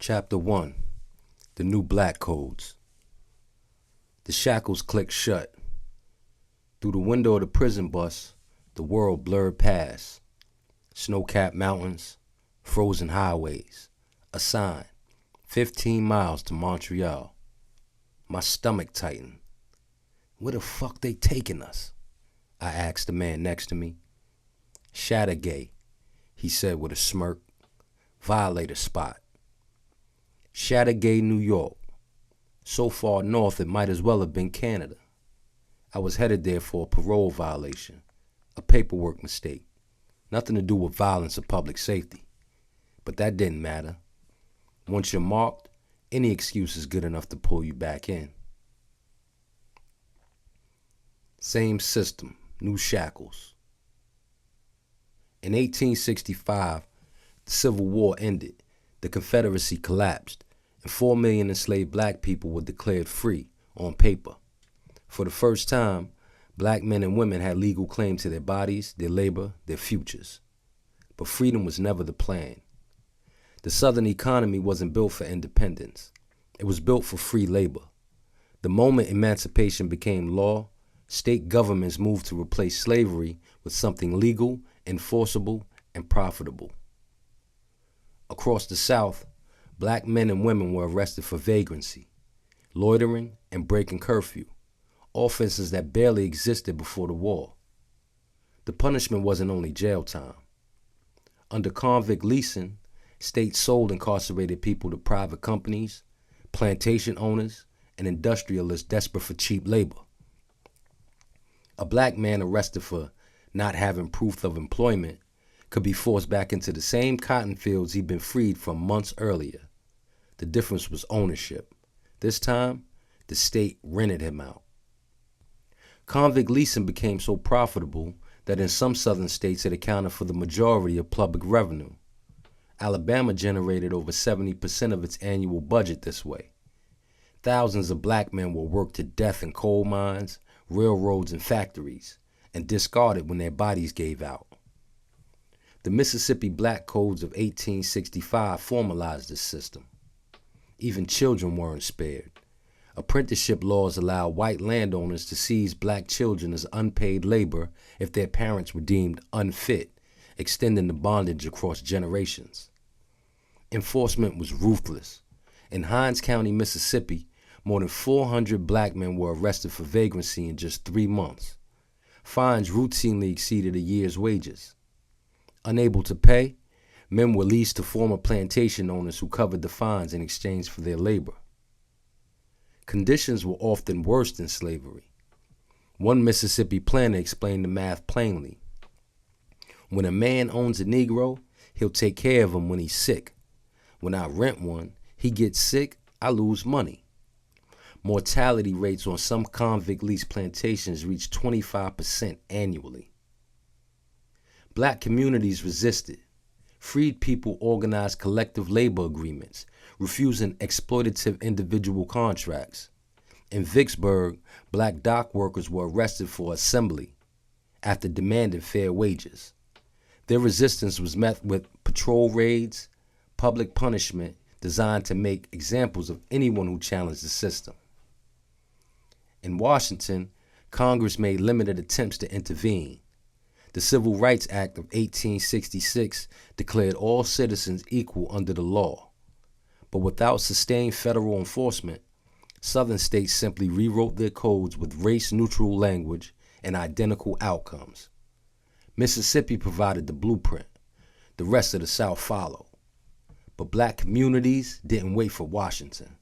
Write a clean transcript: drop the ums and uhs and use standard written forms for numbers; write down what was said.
Chapter 1. The New Black Codes. The shackles clicked shut. Through the window of the prison bus, the world blurred past. Snow-capped mountains, frozen highways, a sign, 15 miles to Montreal. My stomach tightened. Where the fuck they taking us? I asked the man next to me. Shattergate, he said with a smirk. Violator spot. Shattergate, New York. So far north it might as well have been Canada. I was headed there for a parole violation, a paperwork mistake. Nothing to do with violence or public safety. But that didn't matter. Once you're marked, any excuse is good enough to pull you back in. Same system, new shackles. In 1865, the Civil War ended, the Confederacy collapsed, and 4 million enslaved black people were declared free on paper. For the first time, black men and women had legal claim to their bodies, their labor, their futures. But freedom was never the plan. The Southern economy wasn't built for independence. It was built for free labor. The moment emancipation became law, state governments moved to replace slavery with something legal, enforceable, and profitable. Across the South, black men and women were arrested for vagrancy, loitering, and breaking curfew, offenses that barely existed before the war. The punishment wasn't only jail time. Under convict leasing, states sold incarcerated people to private companies, plantation owners, and industrialists desperate for cheap labor. A black man arrested for not having proof of employment could be forced back into the same cotton fields he'd been freed from months earlier. The difference was ownership. This time, the state rented him out. Convict leasing became so profitable that in some southern states it accounted for the majority of public revenue. Alabama generated over 70% of its annual budget this way. Thousands of black men were worked to death in coal mines, railroads, and factories, and discarded when their bodies gave out. The Mississippi Black Codes of 1865 formalized this system. Even children weren't spared. Apprenticeship laws allowed white landowners to seize black children as unpaid labor if their parents were deemed unfit, extending the bondage across generations. Enforcement was ruthless. In Hinds County, Mississippi, more than 400 black men were arrested for vagrancy in just 3 months. Fines routinely exceeded a year's wages. Unable to pay, men were leased to former plantation owners who covered the fines in exchange for their labor. Conditions were often worse than slavery. One Mississippi planter explained the math plainly. When a man owns a Negro, he'll take care of him when he's sick. When I rent one, he gets sick, I lose money. Mortality rates on some convict lease plantations reached 25% annually. Black communities resisted. Freed people organized collective labor agreements, refusing exploitative individual contracts. In Vicksburg, black dock workers were arrested for assembly after demanding fair wages. Their resistance was met with patrol raids, public punishment designed to make examples of anyone who challenged the system. In Washington, Congress made limited attempts to intervene. The Civil Rights Act of 1866 declared all citizens equal under the law. But without sustained federal enforcement, Southern states simply rewrote their codes with race-neutral language and identical outcomes. Mississippi provided the blueprint. The rest of the South followed. But black communities didn't wait for Washington.